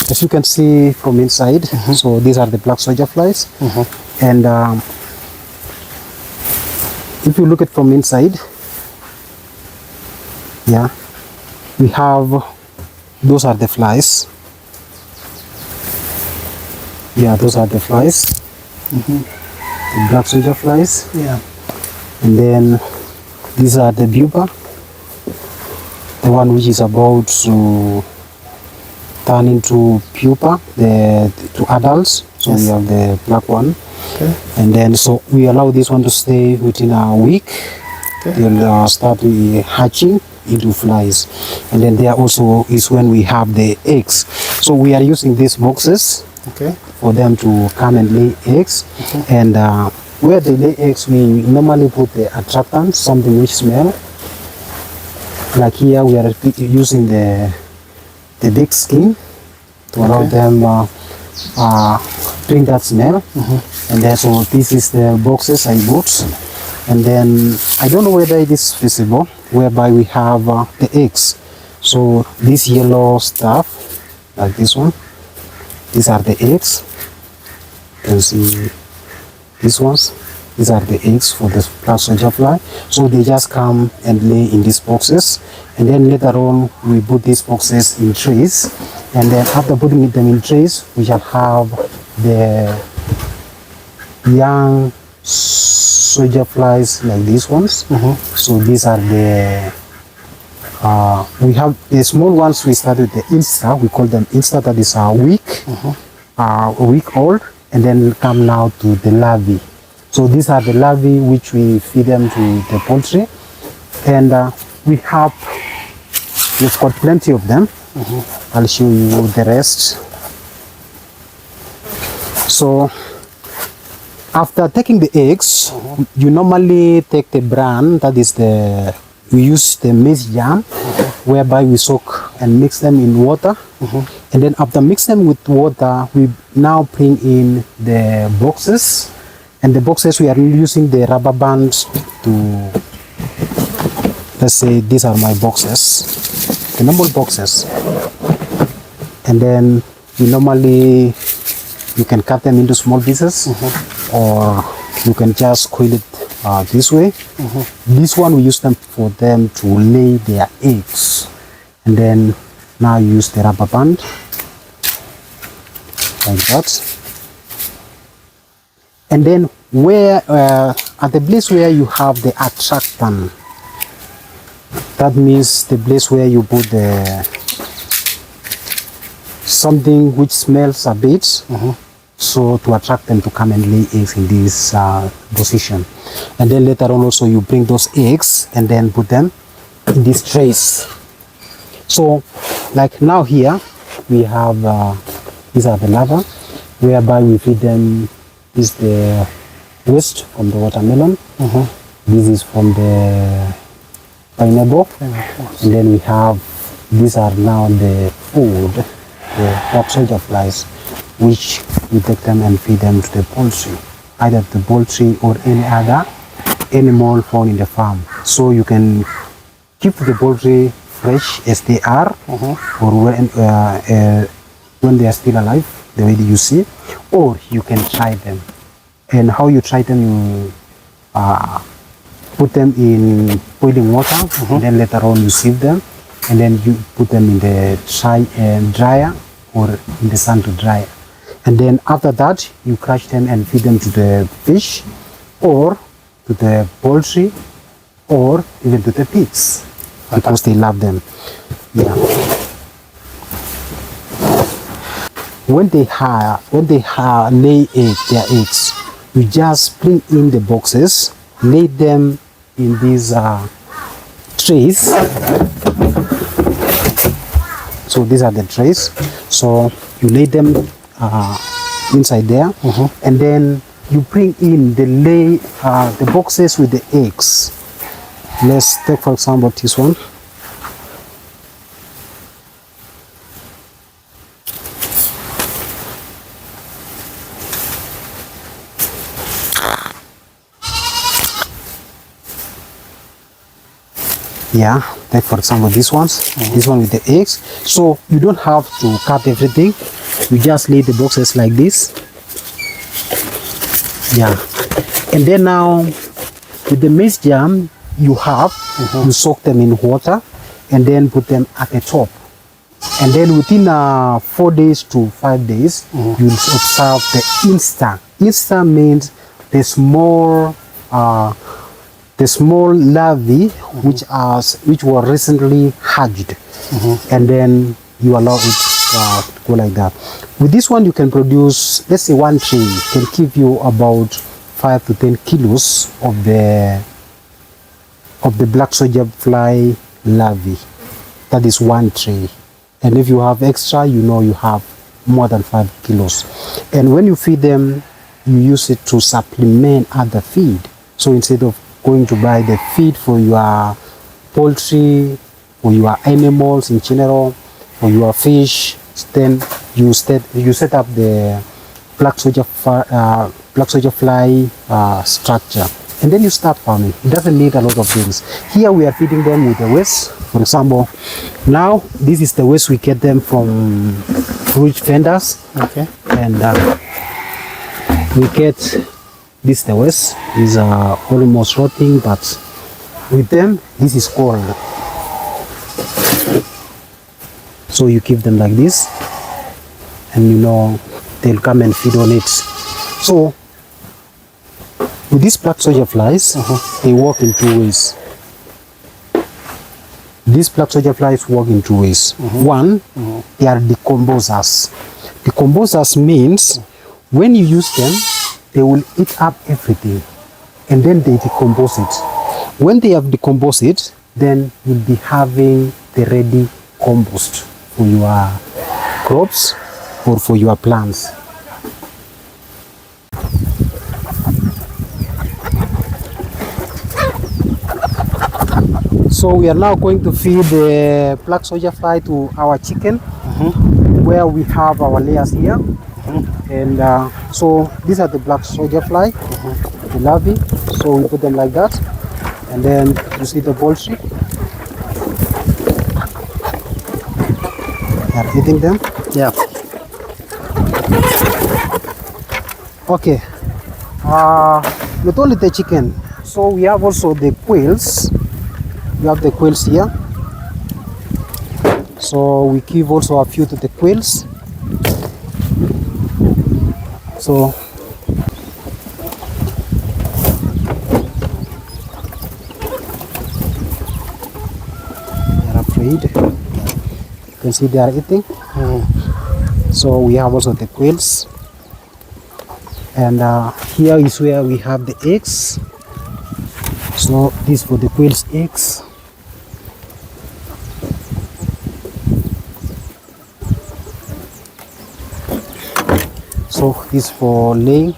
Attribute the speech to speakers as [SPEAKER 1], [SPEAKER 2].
[SPEAKER 1] as you can see from inside, so these are the black soldier flies. And if you look at from inside, yeah, we have, those are the flies. Yeah, those are the flies. The black soldier flies.
[SPEAKER 2] Yeah.
[SPEAKER 1] And then these are the pupa, the one which is about to turn into pupa, to adults. So we have the black one.
[SPEAKER 2] Okay.
[SPEAKER 1] And then so we allow this one to stay within a week. They'll start hatching into flies. And then there also is when we have the eggs. So we are using these boxes for them to come and lay eggs. And where they lay eggs, we normally put the attractant, something which smell. Like here we are using the big skin to allow them bring that smell. And then so this is the boxes I bought. And then I don't know whether it is visible, whereby we have the eggs. So this yellow stuff, like this one, these are the eggs. You can see these ones. These are the eggs for the black soldier fly. So they just come and lay in these boxes. And then later on, we put these boxes in trays. And then after putting them in trays, we shall have the young soldier flies like these ones. So these are the, we have the small ones. We start with the Insta, we call them Insta, that is a week old, and then come now to the larvae. So these are the larvae which we feed them to the poultry. And we've got plenty of them. I'll show you the rest. So after taking the eggs, you normally take the bran, that is we use the maize jam, whereby we soak and mix them in water. And then after mix them with water, we now bring in the boxes. And the boxes, we are using the rubber bands to, let's say these are my boxes, the normal boxes. And then we normally, you can cut them into small pieces, or you can just coil it this way. This one we use them for them to lay their eggs. And then now use the rubber band like that. And then where at the place where you have the attractant, that means the place where you put something which smells a bit, so to attract them to come and lay eggs in this position. And then later on also you bring those eggs and then put them in these trays. So like now here we have these are the larvae, whereby we feed them. This is the waste from the watermelon. This is from the pineapple. And then we have, these are now the food, the black soldier flies, which we take them and feed them to the poultry, either the poultry or any other animal found in the farm. So you can keep the poultry fresh as they are, or when they are still alive, the way that you see, or you can try them. And how you try them, you put them in boiling water, and then later on you sieve them, and then you put them in the dryer or in the sun to dry. And then after that, you crush them and feed them to the fish, or to the poultry, or even to the pigs, because they love them. Yeah. When they lay their eggs, you just bring in the boxes, lay them in these trays. So these are the trays. So you lay them inside there, and then you bring in the boxes with the eggs. Let's take for example this one. Yeah, take for example these ones, this one with the eggs. So you don't have to cut everything. You just lay the boxes like this. Yeah. And then now, with the maize germ you have, you soak them in water and then put them at the top. And then within 4 days to 5 days, you'll observe the insta. Insta means the small larvae which were recently hatched, and then you allow it to go like that. With this one, you can produce, let's say, one tray can give you about 5 to 10 kilos of the black soldier fly larvae. That is one tray. And if you have extra, you have more than 5 kilos. And when you feed them, you use it to supplement other feed. So instead of going to buy the feed for your poultry, for your animals in general, for your fish, then you set up the black soldier fly structure. And then you start farming. It doesn't need a lot of things. Here we are feeding them with the waste. For example, now this is the waste we get them from fruit vendors. Okay. And we get this, the waste is almost rotting, but with them this is cold. So you keep them like this, and they'll come and feed on it. So with these black soldier flies, they work in 2 ways. These black soldier flies work in 2 ways. One, they are decomposers. Decomposers means when you use them, they will eat up everything and then they decompose it. When they have decomposed it, then you'll be having the ready compost for your crops or for your plants. So we are now going to feed the black soldier fly to our chicken, where we have our layers here. And so these are the black soldier fly, the larvae. So we put them like that, and then you see the poultry. They are eating them. Yeah. Okay. Not only the chicken, so we have also the quails. We have the quails here, so we give also a few to the quails. So they are afraid. You can see they are eating. So we have also the quails, and here is where we have the eggs. So this for the quails' eggs. So this for laying.